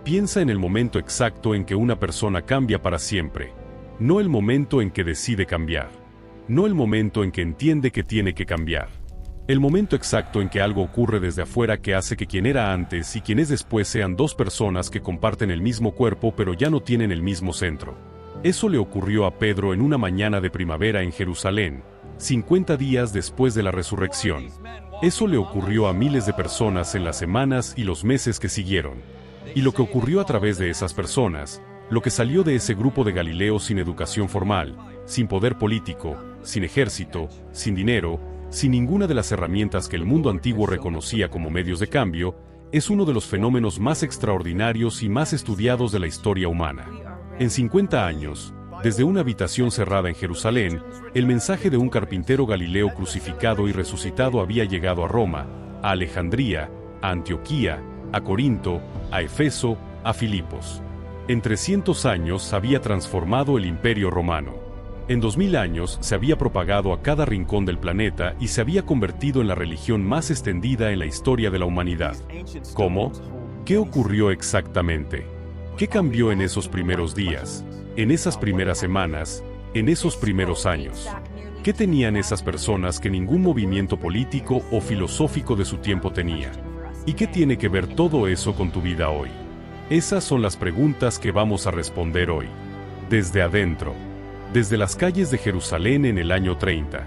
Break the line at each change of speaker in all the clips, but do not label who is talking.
Piensa en el momento exacto en que una persona cambia para siempre, no el momento en que decide cambiar, no el momento en que entiende que tiene que cambiar. El momento exacto en que algo ocurre desde afuera que hace que quien era antes y quien es después sean dos personas que comparten el mismo cuerpo pero ya no tienen el mismo centro. Eso le ocurrió a Pedro en una mañana de primavera en Jerusalén, 50 días después de la resurrección. Eso le ocurrió a miles de personas en las semanas y los meses que siguieron. Y lo que ocurrió a través de esas personas, lo que salió de ese grupo de Galileos sin educación formal, sin poder político, sin ejército, sin dinero, sin ninguna de las herramientas que el mundo antiguo reconocía como medios de cambio, es uno de los fenómenos más extraordinarios y más estudiados de la historia humana. En 50 años, desde una habitación cerrada en Jerusalén, el mensaje de un carpintero galileo crucificado y resucitado había llegado a Roma, a Alejandría, a Antioquía, a Corinto, a Efeso, a Filipos. En 300 años había transformado el Imperio Romano. En 2000 años se había propagado a cada rincón del planeta y se había convertido en la religión más extendida en la historia de la humanidad. ¿Cómo? ¿Qué ocurrió exactamente? ¿Qué cambió en esos primeros días, en esas primeras semanas, en esos primeros años? ¿Qué tenían esas personas que ningún movimiento político o filosófico de su tiempo tenía? ¿Y qué tiene que ver todo eso con tu vida hoy? Esas son las preguntas que vamos a responder hoy. Desde adentro. Desde las calles de Jerusalén en el año 30.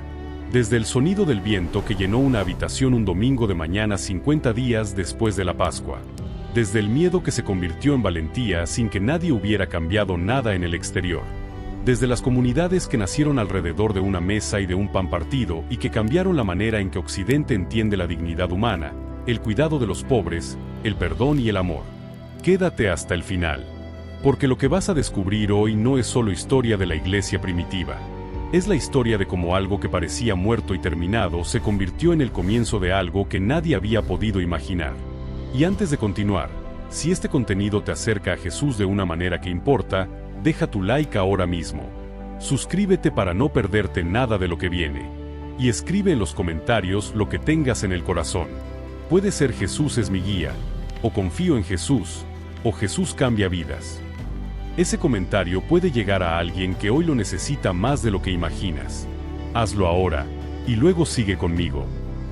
Desde el sonido del viento que llenó una habitación un domingo de mañana 50 días después de la Pascua. Desde el miedo que se convirtió en valentía sin que nadie hubiera cambiado nada en el exterior. Desde las comunidades que nacieron alrededor de una mesa y de un pan partido y que cambiaron la manera en que Occidente entiende la dignidad humana, el cuidado de los pobres, el perdón y el amor. Quédate hasta el final. Porque lo que vas a descubrir hoy no es solo historia de la iglesia primitiva. Es la historia de cómo algo que parecía muerto y terminado se convirtió en el comienzo de algo que nadie había podido imaginar. Y antes de continuar, si este contenido te acerca a Jesús de una manera que importa, deja tu like ahora mismo. Suscríbete para no perderte nada de lo que viene. Y escribe en los comentarios lo que tengas en el corazón. Puede ser Jesús es mi guía, o confío en Jesús, o Jesús cambia vidas. Ese comentario puede llegar a alguien que hoy lo necesita más de lo que imaginas. Hazlo ahora, y luego sigue conmigo.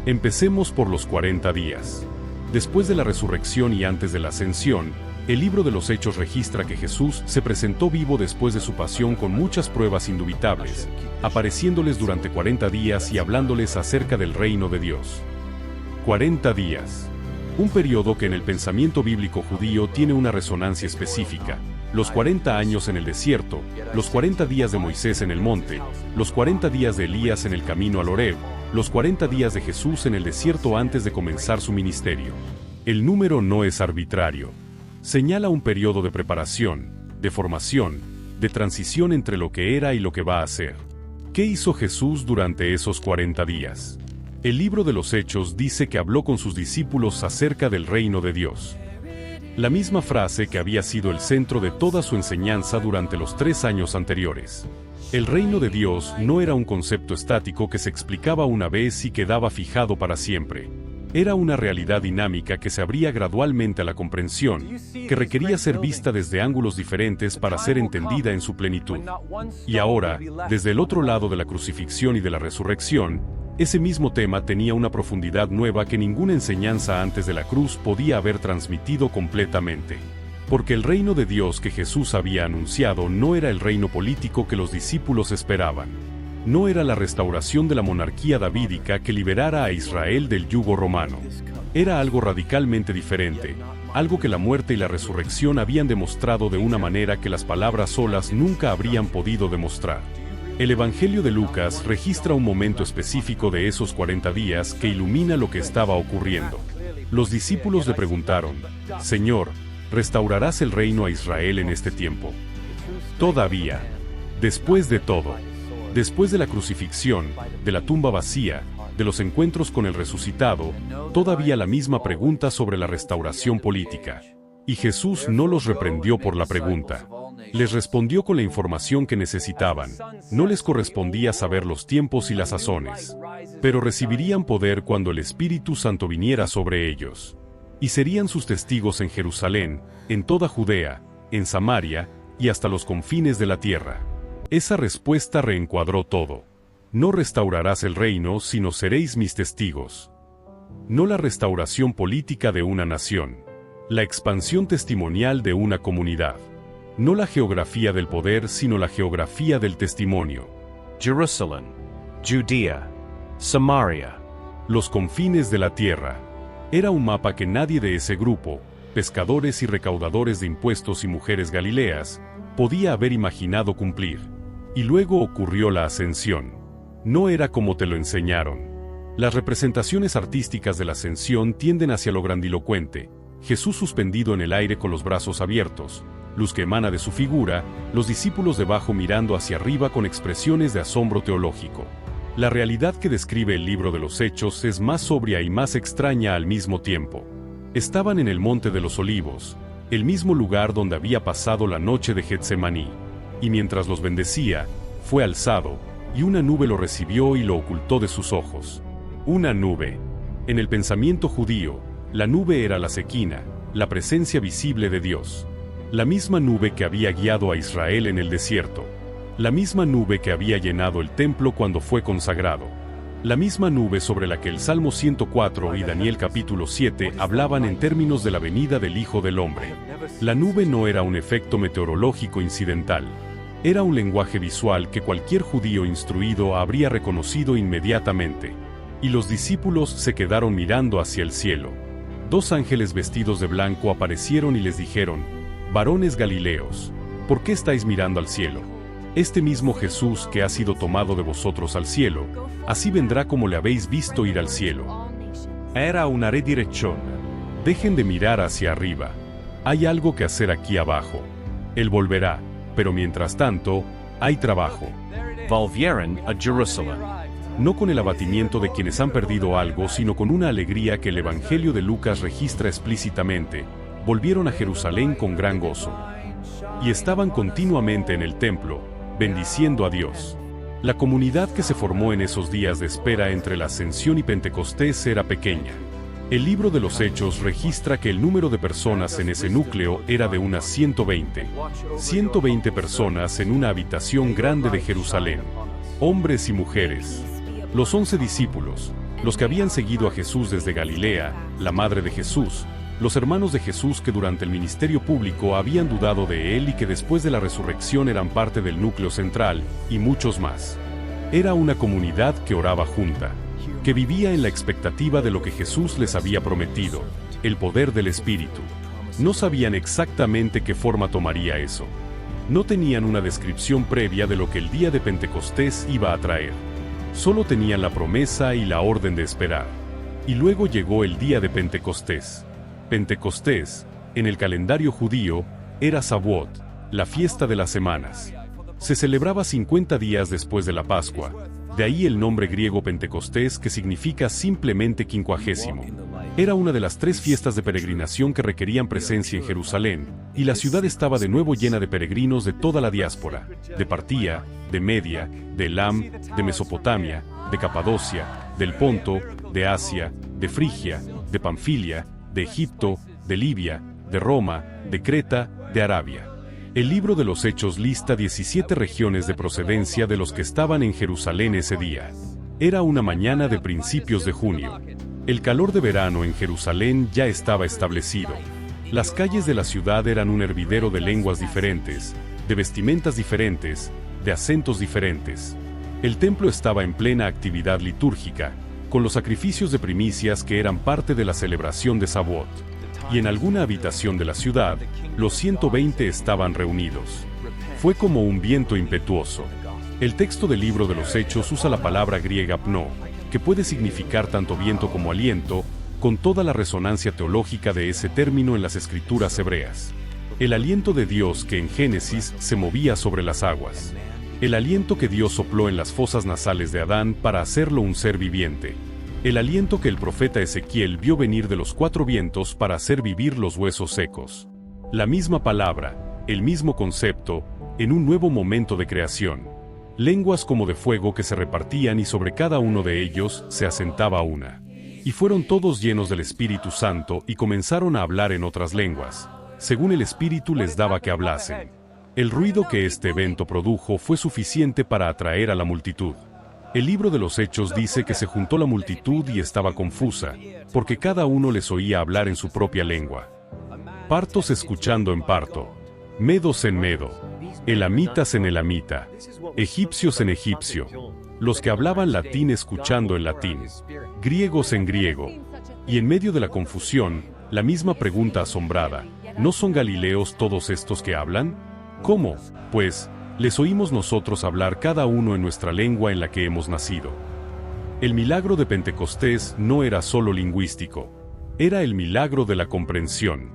Empecemos por los 40 días. Después de la resurrección y antes de la ascensión, el libro de los Hechos registra que Jesús se presentó vivo después de su pasión con muchas pruebas indubitables, apareciéndoles durante 40 días y hablándoles acerca del reino de Dios. 40 días. Un periodo que en el pensamiento bíblico judío tiene una resonancia específica. Los 40 años en el desierto, los 40 días de Moisés en el monte, los 40 días de Elías en el camino al Horeb, los 40 días de Jesús en el desierto antes de comenzar su ministerio. El número no es arbitrario. Señala un periodo de preparación, de formación, de transición entre lo que era y lo que va a ser. ¿Qué hizo Jesús durante esos 40 días? El libro de los Hechos dice que habló con sus discípulos acerca del reino de Dios. La misma frase que había sido el centro de toda su enseñanza durante los 3 años anteriores. El reino de Dios no era un concepto estático que se explicaba una vez y quedaba fijado para siempre. Era una realidad dinámica que se abría gradualmente a la comprensión, que requería ser vista desde ángulos diferentes para ser entendida en su plenitud. Y ahora, desde el otro lado de la crucifixión y de la resurrección, ese mismo tema tenía una profundidad nueva que ninguna enseñanza antes de la cruz podía haber transmitido completamente. Porque el reino de Dios que Jesús había anunciado no era el reino político que los discípulos esperaban. No era la restauración de la monarquía davídica que liberara a Israel del yugo romano. Era algo radicalmente diferente, algo que la muerte y la resurrección habían demostrado de una manera que las palabras solas nunca habrían podido demostrar. El Evangelio de Lucas registra un momento específico de esos 40 días que ilumina lo que estaba ocurriendo. Los discípulos le preguntaron, «Señor, ¿restaurarás el reino a Israel en este tiempo?» Todavía. Después de todo. Después de la crucifixión, de la tumba vacía, de los encuentros con el resucitado, todavía la misma pregunta sobre la restauración política. Y Jesús no los reprendió por la pregunta. Les respondió con la información que necesitaban. No les correspondía saber los tiempos y las sazones, pero recibirían poder cuando el Espíritu Santo viniera sobre ellos. y serían sus testigos en Jerusalén, en toda Judea, en Samaria, y hasta los confines de la tierra. Esa respuesta reencuadró todo. No restaurarás el reino, sino seréis mis testigos. No la restauración política de una nación. La expansión testimonial de una comunidad. No la geografía del poder, sino la geografía del testimonio.
Jerusalem, Judea, Samaria.
Los confines de la tierra. Era un mapa que nadie de ese grupo, pescadores y recaudadores de impuestos y mujeres galileas, podía haber imaginado cumplir. Y luego ocurrió la ascensión. No era como te lo enseñaron. Las representaciones artísticas de la ascensión tienden hacia lo grandilocuente. Jesús suspendido en el aire con los brazos abiertos, luz que emana de su figura, los discípulos debajo mirando hacia arriba con expresiones de asombro teológico. La realidad que describe el libro de los Hechos es más sobria y más extraña al mismo tiempo. Estaban en el Monte de los Olivos, el mismo lugar donde había pasado la noche de Getsemaní, y mientras los bendecía, fue alzado, y una nube lo recibió y lo ocultó de sus ojos. Una nube. En el pensamiento judío, la nube era la Shekinah, la presencia visible de Dios. La misma nube que había guiado a Israel en el desierto. La misma nube que había llenado el templo cuando fue consagrado. La misma nube sobre la que el Salmo 104 y Daniel capítulo 7 hablaban en términos de la venida del Hijo del Hombre. La nube no era un efecto meteorológico incidental. Era un lenguaje visual que cualquier judío instruido habría reconocido inmediatamente. Y los discípulos se quedaron mirando hacia el cielo. Dos ángeles vestidos de blanco aparecieron y les dijeron: «Varones Galileos, ¿por qué estáis mirando al cielo? Este mismo Jesús que ha sido tomado de vosotros al cielo, así vendrá como le habéis visto ir al cielo». Era una redirección. Dejen de mirar hacia arriba. Hay algo que hacer aquí abajo. Él volverá, pero mientras tanto, hay trabajo.
Volvieron a Jerusalén.
No con el abatimiento de quienes han perdido algo, sino con una alegría que el Evangelio de Lucas registra explícitamente. Volvieron a Jerusalén con gran gozo. Y estaban continuamente en el templo, bendiciendo a Dios. La comunidad que se formó en esos días de espera entre la Ascensión y Pentecostés era pequeña. El libro de los Hechos registra que el número de personas en ese núcleo era de unas 120. 120 personas en una habitación grande de Jerusalén. Hombres y mujeres. Los 11 discípulos, los que habían seguido a Jesús desde Galilea, la madre de Jesús, los hermanos de Jesús que durante el ministerio público habían dudado de él y que después de la resurrección eran parte del núcleo central, y muchos más. Era una comunidad que oraba junta, que vivía en la expectativa de lo que Jesús les había prometido, el poder del Espíritu. No sabían exactamente qué forma tomaría eso. No tenían una descripción previa de lo que el día de Pentecostés iba a traer. Solo tenían la promesa y la orden de esperar. Y luego llegó el día de Pentecostés. Pentecostés, en el calendario judío, era Shavuot, la fiesta de las semanas. Se celebraba 50 días después de la Pascua, de ahí el nombre griego Pentecostés, que significa simplemente quincuagésimo. Era una de las 3 fiestas de peregrinación que requerían presencia en Jerusalén, y la ciudad estaba de nuevo llena de peregrinos de toda la diáspora, de Partía, de Media, de Elam, de Mesopotamia, de Capadocia, del Ponto, de Asia, de Frigia, de Panfilia, de Egipto, de Libia, de Roma, de Creta, de Arabia. El libro de los Hechos lista 17 regiones de procedencia de los que estaban en Jerusalén ese día. Era una mañana de principios de junio. El calor de verano en Jerusalén ya estaba establecido. Las calles de la ciudad eran un hervidero de lenguas diferentes, de vestimentas diferentes, de acentos diferentes. El templo estaba en plena actividad litúrgica, con los sacrificios de primicias que eran parte de la celebración de Shavuot. Y en alguna habitación de la ciudad, los 120 estaban reunidos. Fue como un viento impetuoso. El texto del libro de los Hechos usa la palabra griega pnó, que puede significar tanto viento como aliento, con toda la resonancia teológica de ese término en las escrituras hebreas. El aliento de Dios que en Génesis se movía sobre las aguas. El aliento que Dios sopló en las fosas nasales de Adán para hacerlo un ser viviente. El aliento que el profeta Ezequiel vio venir de los 4 vientos para hacer vivir los huesos secos. La misma palabra, el mismo concepto, en un nuevo momento de creación. Lenguas como de fuego que se repartían y sobre cada uno de ellos se asentaba una. Y fueron todos llenos del Espíritu Santo y comenzaron a hablar en otras lenguas, según el Espíritu les daba que hablasen. El ruido que este evento produjo fue suficiente para atraer a la multitud. El libro de los Hechos dice que se juntó la multitud y estaba confusa, porque cada uno les oía hablar en su propia lengua. Partos escuchando en parto, medos en medo, elamitas en elamita, egipcios en egipcio, los que hablaban latín escuchando en latín, griegos en griego. Y en medio de la confusión, la misma pregunta asombrada: ¿no son galileos todos estos que hablan? ¿Cómo, pues, les oímos nosotros hablar cada uno en nuestra lengua en la que hemos nacido? El milagro de Pentecostés no era solo lingüístico, era el milagro de la comprensión.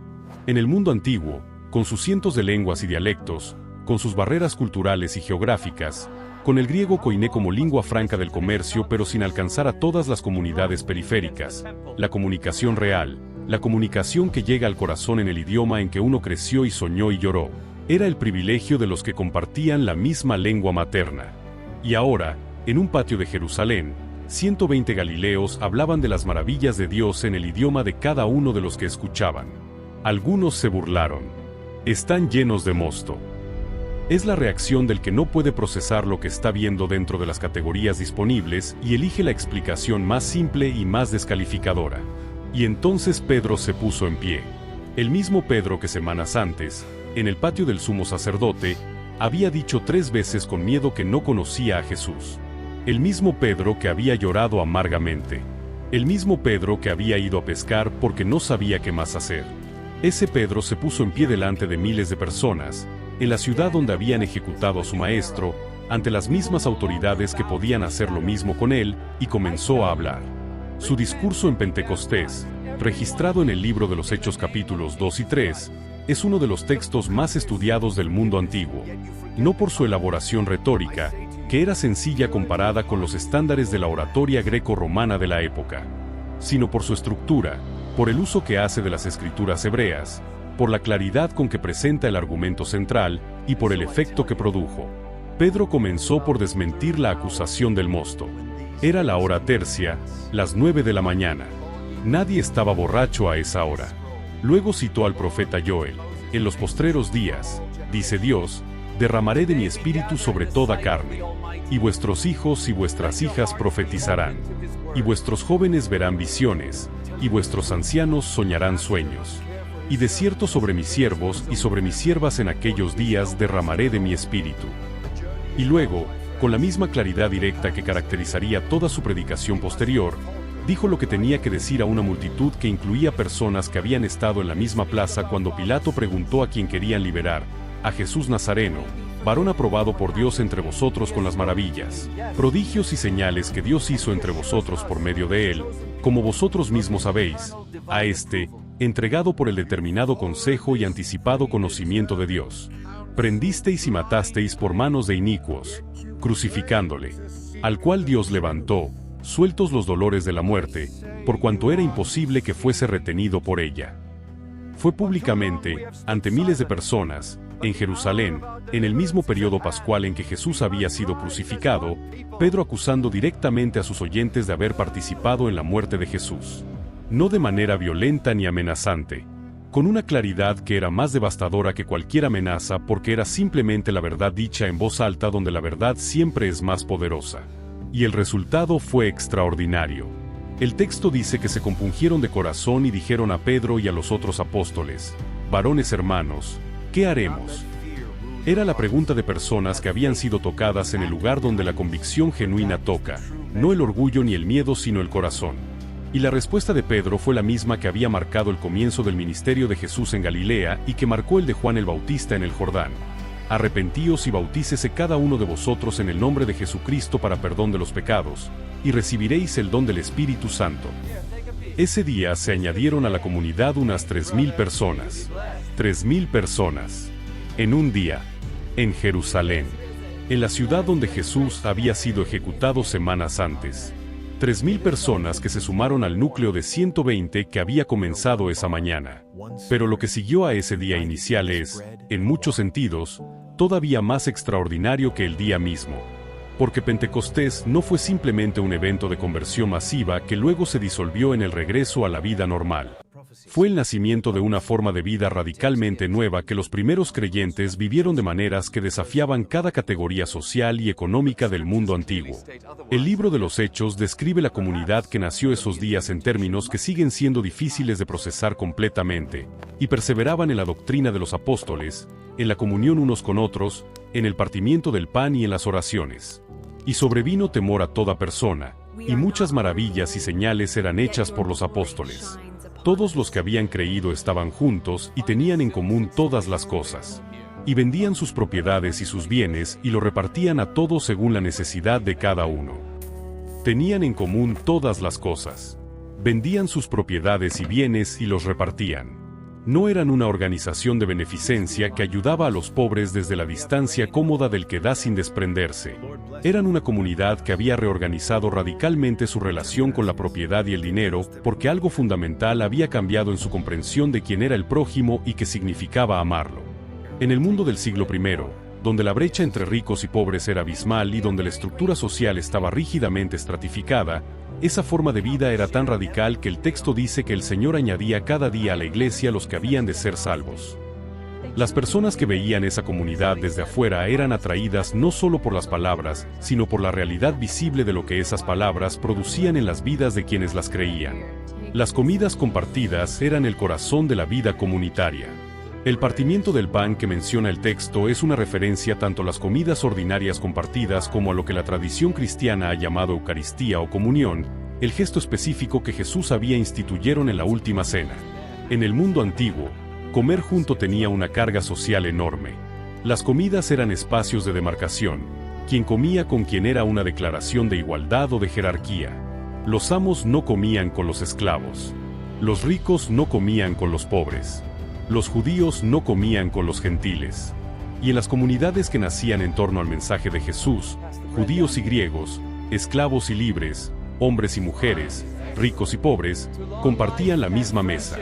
En el mundo antiguo, con sus cientos de lenguas y dialectos, con sus barreras culturales y geográficas, con el griego koiné como lengua franca del comercio pero sin alcanzar a todas las comunidades periféricas, la comunicación real, la comunicación que llega al corazón en el idioma en que uno creció y soñó y lloró, era el privilegio de los que compartían la misma lengua materna. Y ahora, en un patio de Jerusalén, 120 galileos hablaban de las maravillas de Dios en el idioma de cada uno de los que escuchaban. Algunos se burlaron. Están llenos de mosto. Es la reacción del que no puede procesar lo que está viendo dentro de las categorías disponibles y elige la explicación más simple y más descalificadora. Y entonces Pedro se puso en pie. El mismo Pedro que semanas antes, en el patio del sumo sacerdote, había dicho 3 veces con miedo que no conocía a Jesús. El mismo Pedro que había llorado amargamente. El mismo Pedro que había ido a pescar porque no sabía qué más hacer. Ese Pedro se puso en pie delante de miles de personas, en la ciudad donde habían ejecutado a su maestro, ante las mismas autoridades que podían hacer lo mismo con él, y comenzó a hablar. Su discurso en Pentecostés, registrado en el libro de los Hechos capítulos 2 y 3, es uno de los textos más estudiados del mundo antiguo, no por su elaboración retórica, que era sencilla comparada con los estándares de la oratoria greco-romana de la época, sino por su estructura, por el uso que hace de las escrituras hebreas, por la claridad con que presenta el argumento central y por el efecto que produjo. Pedro comenzó por desmentir la acusación del mosto. Era la hora tercia, las 9 de la mañana. Nadie estaba borracho a esa hora. Luego citó al profeta Joel: en los postreros días, dice Dios, derramaré de mi espíritu sobre toda carne, y vuestros hijos y vuestras hijas profetizarán, y vuestros jóvenes verán visiones, y vuestros ancianos soñarán sueños. Y de cierto sobre mis siervos y sobre mis siervas en aquellos días derramaré de mi espíritu. Y luego, con la misma claridad directa que caracterizaría toda su predicación posterior, dijo lo que tenía que decir a una multitud que incluía personas que habían estado en la misma plaza cuando Pilato preguntó a quién querían liberar: a Jesús Nazareno, varón aprobado por Dios entre vosotros con las maravillas, prodigios y señales que Dios hizo entre vosotros por medio de él, como vosotros mismos sabéis, a este, entregado por el determinado consejo y anticipado conocimiento de Dios, prendisteis y matasteis por manos de inicuos, crucificándole, al cual Dios levantó, sueltos los dolores de la muerte, por cuanto era imposible que fuese retenido por ella. Fue públicamente, ante miles de personas, en Jerusalén, en el mismo periodo pascual en que Jesús había sido crucificado, Pedro acusando directamente a sus oyentes de haber participado en la muerte de Jesús. No de manera violenta ni amenazante, con una claridad que era más devastadora que cualquier amenaza porque era simplemente la verdad dicha en voz alta donde la verdad siempre es más poderosa. Y el resultado fue extraordinario. El texto dice que se compungieron de corazón y dijeron a Pedro y a los otros apóstoles: varones hermanos, ¿qué haremos? Era la pregunta de personas que habían sido tocadas en el lugar donde la convicción genuina toca, no el orgullo ni el miedo sino el corazón. Y la respuesta de Pedro fue la misma que había marcado el comienzo del ministerio de Jesús en Galilea y que marcó el de Juan el Bautista en el Jordán: arrepentíos y bautícese cada uno de vosotros en el nombre de Jesucristo para perdón de los pecados, y recibiréis el don del Espíritu Santo. Ese día se añadieron a la comunidad unas 3,000 personas. 3,000 personas. En un día. En Jerusalén. En la ciudad donde Jesús había sido ejecutado semanas antes. 3,000 personas que se sumaron al núcleo de 120 que había comenzado esa mañana. Pero lo que siguió a ese día inicial es, en muchos sentidos, todavía más extraordinario que el día mismo. Porque Pentecostés no fue simplemente un evento de conversión masiva que luego se disolvió en el regreso a la vida normal. Fue el nacimiento de una forma de vida radicalmente nueva que los primeros creyentes vivieron de maneras que desafiaban cada categoría social y económica del mundo antiguo. El libro de los Hechos describe la comunidad que nació esos días en términos que siguen siendo difíciles de procesar completamente, y perseveraban en la doctrina de los apóstoles, en la comunión unos con otros, en el partimiento del pan y en las oraciones. Y sobrevino temor a toda persona, y muchas maravillas y señales eran hechas por los apóstoles. Todos los que habían creído estaban juntos y tenían en común todas las cosas. Y vendían sus propiedades y sus bienes y lo repartían a todos según la necesidad de cada uno. Tenían en común todas las cosas. Vendían sus propiedades y bienes y los repartían. No eran una organización de beneficencia que ayudaba a los pobres desde la distancia cómoda del que da sin desprenderse. Eran una comunidad que había reorganizado radicalmente su relación con la propiedad y el dinero porque algo fundamental había cambiado en su comprensión de quién era el prójimo y qué significaba amarlo. En el mundo del siglo I, donde la brecha entre ricos y pobres era abismal y donde la estructura social estaba rígidamente estratificada, esa forma de vida era tan radical que el texto dice que el Señor añadía cada día a la iglesia los que habían de ser salvos. Las personas que veían esa comunidad desde afuera eran atraídas no solo por las palabras, sino por la realidad visible de lo que esas palabras producían en las vidas de quienes las creían. Las comidas compartidas eran el corazón de la vida comunitaria. El partimiento del pan que menciona el texto es una referencia tanto a las comidas ordinarias compartidas como a lo que la tradición cristiana ha llamado Eucaristía o comunión, el gesto específico que Jesús había instituyeron en la última cena. En el mundo antiguo, comer junto tenía una carga social enorme. Las comidas eran espacios de demarcación. Quien comía con quien era una declaración de igualdad o de jerarquía. Los amos no comían con los esclavos. Los ricos no comían con los pobres. Los judíos no comían con los gentiles. Y en las comunidades que nacían en torno al mensaje de Jesús, judíos y griegos, esclavos y libres, hombres y mujeres, ricos y pobres, compartían la misma mesa.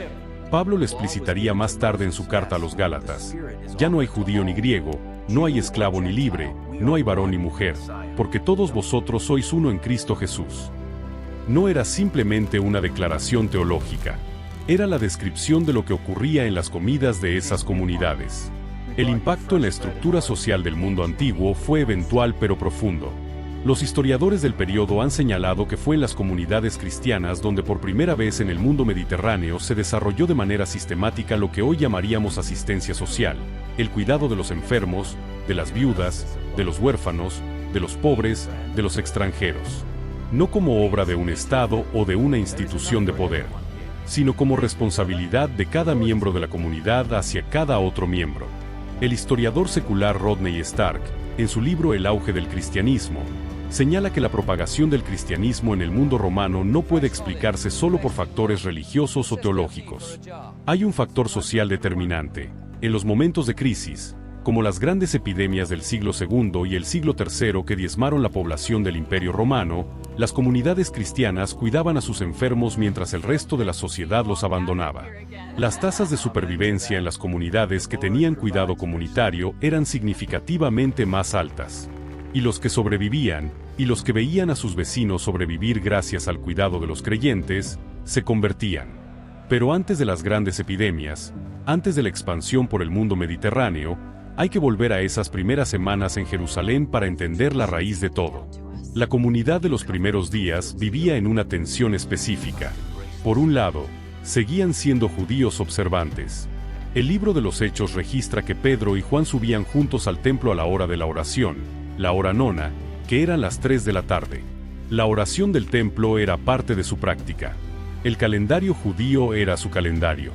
Pablo lo explicitaría más tarde en su carta a los Gálatas. Ya no hay judío ni griego, no hay esclavo ni libre, no hay varón ni mujer, porque todos vosotros sois uno en Cristo Jesús. No era simplemente una declaración teológica. Era la descripción de lo que ocurría en las comidas de esas comunidades. El impacto en la estructura social del mundo antiguo fue eventual pero profundo. Los historiadores del periodo han señalado que fue en las comunidades cristianas donde por primera vez en el mundo mediterráneo se desarrolló de manera sistemática lo que hoy llamaríamos asistencia social, el cuidado de los enfermos, de las viudas, de los huérfanos, de los pobres, de los extranjeros. No como obra de un Estado o de una institución de poder, sino como responsabilidad de cada miembro de la comunidad hacia cada otro miembro. El historiador secular Rodney Stark, en su libro El auge del cristianismo, señala que la propagación del cristianismo en el mundo romano no puede explicarse solo por factores religiosos o teológicos. Hay un factor social determinante. En los momentos de crisis, como las grandes epidemias del siglo II y el siglo III que diezmaron la población del Imperio Romano, las comunidades cristianas cuidaban a sus enfermos mientras el resto de la sociedad los abandonaba. Las tasas de supervivencia en las comunidades que tenían cuidado comunitario eran significativamente más altas. Y los que sobrevivían, y los que veían a sus vecinos sobrevivir gracias al cuidado de los creyentes, se convertían. Pero antes de las grandes epidemias, antes de la expansión por el mundo mediterráneo, hay que volver a esas primeras semanas en Jerusalén para entender la raíz de todo. La comunidad de los primeros días vivía en una tensión específica. Por un lado, seguían siendo judíos observantes. El libro de los Hechos registra que Pedro y Juan subían juntos al templo a la hora de la oración, la hora nona, que eran las 3 de la tarde. La oración del templo era parte de su práctica. El calendario judío era su calendario.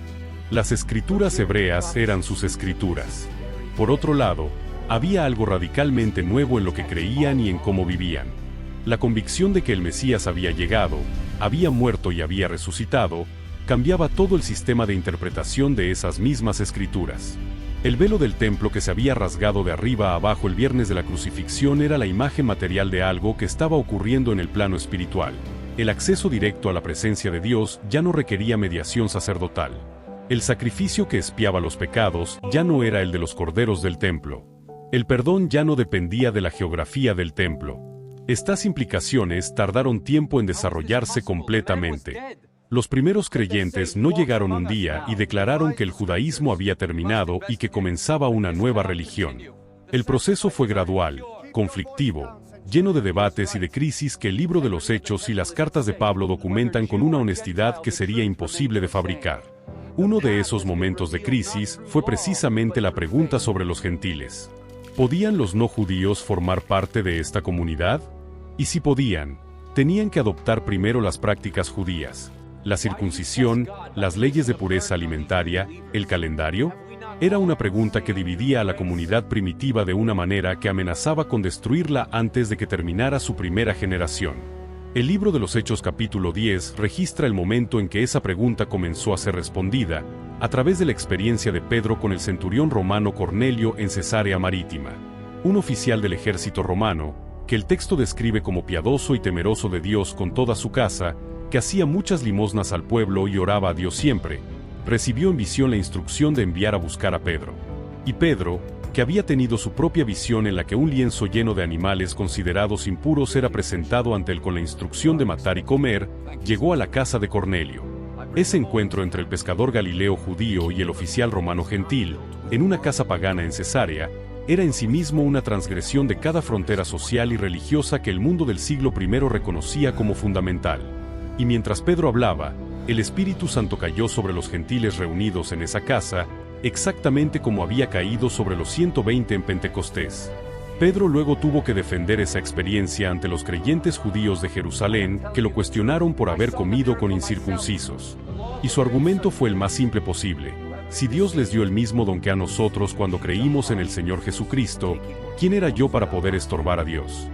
Las escrituras hebreas eran sus escrituras. Por otro lado, había algo radicalmente nuevo en lo que creían y en cómo vivían. La convicción de que el Mesías había llegado, había muerto y había resucitado, cambiaba todo el sistema de interpretación de esas mismas escrituras. El velo del templo que se había rasgado de arriba a abajo el viernes de la crucifixión era la imagen material de algo que estaba ocurriendo en el plano espiritual. El acceso directo a la presencia de Dios ya no requería mediación sacerdotal. El sacrificio que expiaba los pecados ya no era el de los corderos del templo. El perdón ya no dependía de la geografía del templo. Estas implicaciones tardaron tiempo en desarrollarse completamente. Los primeros creyentes no llegaron un día y declararon que el judaísmo había terminado y que comenzaba una nueva religión. El proceso fue gradual, conflictivo, lleno de debates y de crisis que el libro de los Hechos y las cartas de Pablo documentan con una honestidad que sería imposible de fabricar. Uno de esos momentos de crisis fue precisamente la pregunta sobre los gentiles. ¿Podían los no judíos formar parte de esta comunidad? Y si podían, tenían que adoptar primero las prácticas judías, la circuncisión, las leyes de pureza alimentaria, el calendario. Era una pregunta que dividía a la comunidad primitiva de una manera que amenazaba con destruirla antes de que terminara su primera generación. El libro de los Hechos capítulo 10 registra el momento en que esa pregunta comenzó a ser respondida, a través de la experiencia de Pedro con el centurión romano Cornelio en Cesarea Marítima. Un oficial del ejército romano, que el texto describe como piadoso y temeroso de Dios con toda su casa, que hacía muchas limosnas al pueblo y oraba a Dios siempre, recibió en visión la instrucción de enviar a buscar a Pedro. Y Pedro, que había tenido su propia visión en la que un lienzo lleno de animales considerados impuros era presentado ante él con la instrucción de matar y comer, llegó a la casa de Cornelio. Ese encuentro entre el pescador galileo judío y el oficial romano gentil, en una casa pagana en Cesarea, era en sí mismo una transgresión de cada frontera social y religiosa que el mundo del siglo I reconocía como fundamental. Y mientras Pedro hablaba, el Espíritu Santo cayó sobre los gentiles reunidos en esa casa, exactamente como había caído sobre los 120 en Pentecostés. Pedro luego tuvo que defender esa experiencia ante los creyentes judíos de Jerusalén que lo cuestionaron por haber comido con incircuncisos. Y su argumento fue el más simple posible. Si Dios les dio el mismo don que a nosotros cuando creímos en el Señor Jesucristo, ¿quién era yo para poder estorbar a Dios?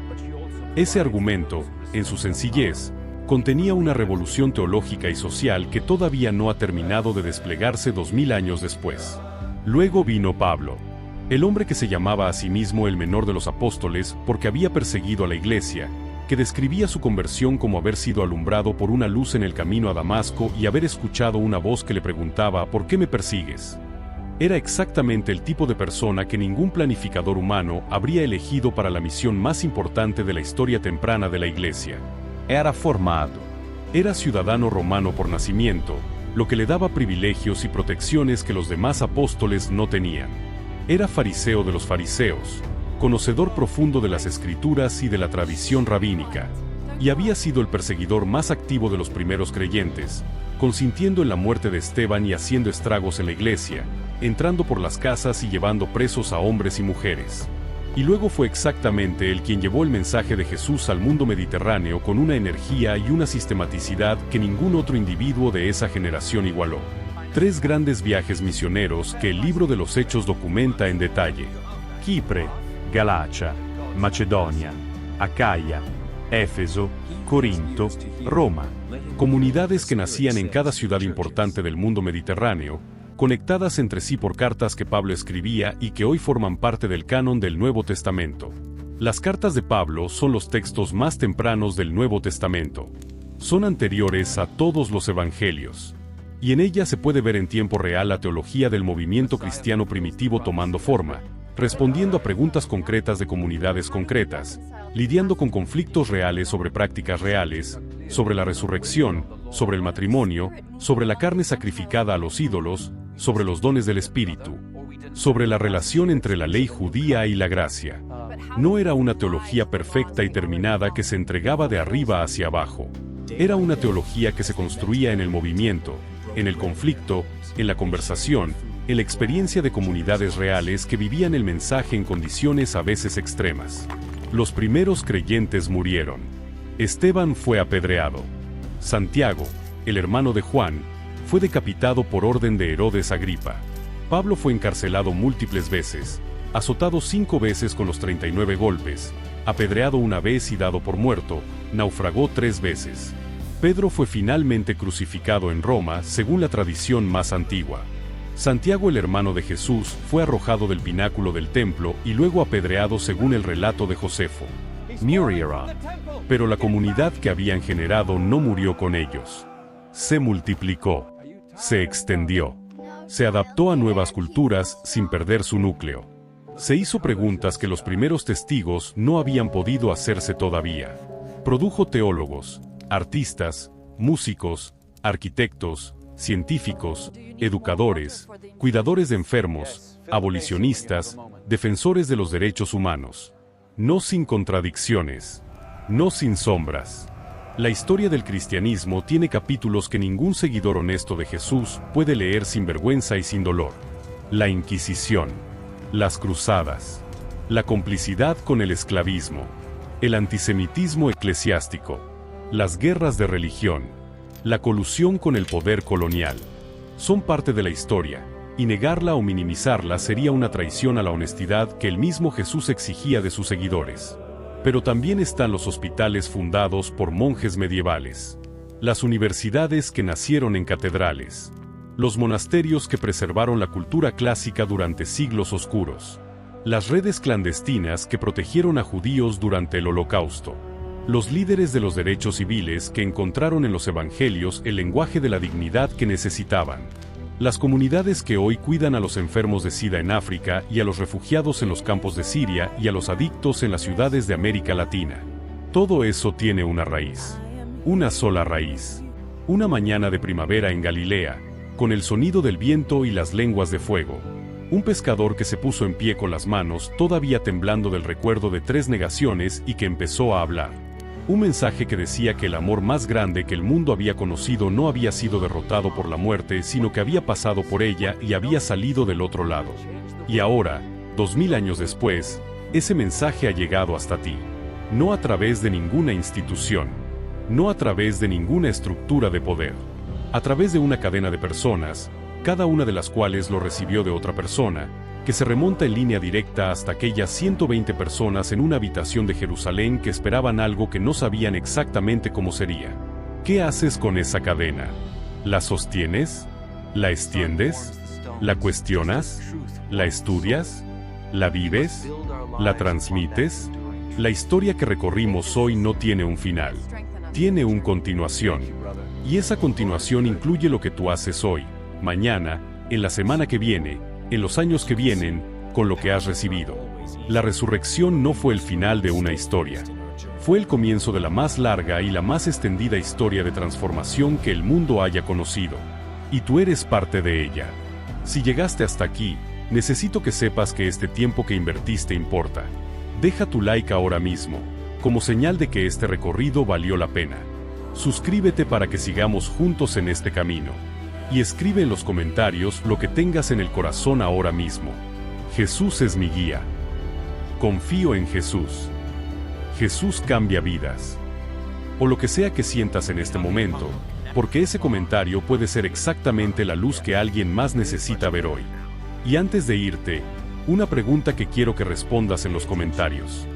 Ese argumento, en su sencillez, contenía una revolución teológica y social que todavía no ha terminado de desplegarse 2000 años después. Luego vino Pablo, el hombre que se llamaba a sí mismo el menor de los apóstoles porque había perseguido a la iglesia, que describía su conversión como haber sido alumbrado por una luz en el camino a Damasco y haber escuchado una voz que le preguntaba ¿por qué me persigues? Era exactamente el tipo de persona que ningún planificador humano habría elegido para la misión más importante de la historia temprana de la iglesia.
Era formado.
Era ciudadano romano por nacimiento, lo que le daba privilegios y protecciones que los demás apóstoles no tenían. Era fariseo de los fariseos, conocedor profundo de las escrituras y de la tradición rabínica, y había sido el perseguidor más activo de los primeros creyentes, consintiendo en la muerte de Esteban y haciendo estragos en la iglesia, entrando por las casas y llevando presos a hombres y mujeres. Y luego fue exactamente él quien llevó el mensaje de Jesús al mundo mediterráneo con una energía y una sistematicidad que ningún otro individuo de esa generación igualó. 3 grandes viajes misioneros que el libro de los Hechos documenta en detalle.
Chipre, Galacia, Macedonia, Acaya, Éfeso, Corinto, Roma.
Comunidades que nacían en cada ciudad importante del mundo mediterráneo, conectadas entre sí por cartas que Pablo escribía y que hoy forman parte del canon del Nuevo Testamento. Las cartas de Pablo son los textos más tempranos del Nuevo Testamento. Son anteriores a todos los evangelios. Y en ellas se puede ver en tiempo real la teología del movimiento cristiano primitivo tomando forma, respondiendo a preguntas concretas de comunidades concretas, lidiando con conflictos reales sobre prácticas reales, sobre la resurrección, sobre el matrimonio, sobre la carne sacrificada a los ídolos, sobre los dones del Espíritu, sobre la relación entre la ley judía y la gracia. No era una teología perfecta y terminada que se entregaba de arriba hacia abajo. Era una teología que se construía en el movimiento, en el conflicto, en la conversación, en la experiencia de comunidades reales que vivían el mensaje en condiciones a veces extremas. Los primeros creyentes murieron. Esteban fue apedreado. Santiago, el hermano de Juan, fue decapitado por orden de Herodes Agripa. Pablo fue encarcelado múltiples veces, azotado 5 veces con los 39 golpes, apedreado una vez y dado por muerto, naufragó 3 veces. Pedro fue finalmente crucificado en Roma según la tradición más antigua. Santiago, el hermano de Jesús, fue arrojado del pináculo del templo y luego apedreado según el relato de Josefo.
Murieron.
Pero la comunidad que habían generado no murió con ellos. Se multiplicó, se extendió, se adaptó a nuevas culturas sin perder su núcleo. Se hizo preguntas que los primeros testigos no habían podido hacerse todavía. Produjo teólogos, artistas, músicos, arquitectos, científicos, educadores, cuidadores de enfermos, abolicionistas, defensores de los derechos humanos. No sin contradicciones, no sin sombras. La historia del cristianismo tiene capítulos que ningún seguidor honesto de Jesús puede leer sin vergüenza y sin dolor. La Inquisición, las cruzadas, la complicidad con el esclavismo, el antisemitismo eclesiástico, las guerras de religión, la colusión con el poder colonial. Son parte de la historia, y negarla o minimizarla sería una traición a la honestidad que el mismo Jesús exigía de sus seguidores. Pero también están los hospitales fundados por monjes medievales, las universidades que nacieron en catedrales, los monasterios que preservaron la cultura clásica durante siglos oscuros, las redes clandestinas que protegieron a judíos durante el Holocausto, los líderes de los derechos civiles que encontraron en los evangelios el lenguaje de la dignidad que necesitaban, las comunidades que hoy cuidan a los enfermos de SIDA en África y a los refugiados en los campos de Siria y a los adictos en las ciudades de América Latina. Todo eso tiene una raíz. Una sola raíz. Una mañana de primavera en Galilea, con el sonido del viento y las lenguas de fuego. Un pescador que se puso en pie con las manos todavía temblando del recuerdo de 3 negaciones y que empezó a hablar. Un mensaje que decía que el amor más grande que el mundo había conocido no había sido derrotado por la muerte, sino que había pasado por ella y había salido del otro lado. Y ahora, 2000 años después, ese mensaje ha llegado hasta ti. No a través de ninguna institución, no a través de ninguna estructura de poder. A través de una cadena de personas, cada una de las cuales lo recibió de otra persona, que se remonta en línea directa hasta aquellas 120 personas en una habitación de Jerusalén que esperaban algo que no sabían exactamente cómo sería. ¿Qué haces con esa cadena? ¿La sostienes? ¿La extiendes? ¿La cuestionas? ¿La estudias? ¿La vives? ¿La transmites? La historia que recorrimos hoy no tiene un final. Tiene una continuación. Y esa continuación incluye lo que tú haces hoy, mañana, en la semana que viene, en los años que vienen, con lo que has recibido. La resurrección no fue el final de una historia. Fue el comienzo de la más larga y la más extendida historia de transformación que el mundo haya conocido. Y tú eres parte de ella. Si llegaste hasta aquí, necesito que sepas que este tiempo que invertiste importa. Deja tu like ahora mismo, como señal de que este recorrido valió la pena. Suscríbete para que sigamos juntos en este camino. Y escribe en los comentarios lo que tengas en el corazón ahora mismo. Jesús es mi guía. Confío en Jesús. Jesús cambia vidas. O lo que sea que sientas en este momento, porque ese comentario puede ser exactamente la luz que alguien más necesita ver hoy. Y antes de irte, una pregunta que quiero que respondas en los comentarios.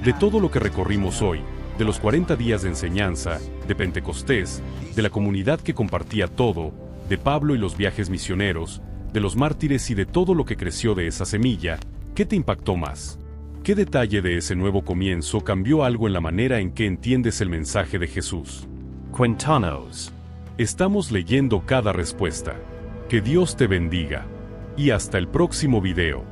De todo lo que recorrimos hoy, de los 40 días de enseñanza, de Pentecostés, de la comunidad que compartía todo, de Pablo y los viajes misioneros, de los mártires y de todo lo que creció de esa semilla, ¿qué te impactó más? ¿Qué detalle de ese nuevo comienzo cambió algo en la manera en que entiendes el mensaje de Jesús?
Cuéntanos.
Estamos leyendo cada respuesta. Que Dios te bendiga. Y hasta el próximo video.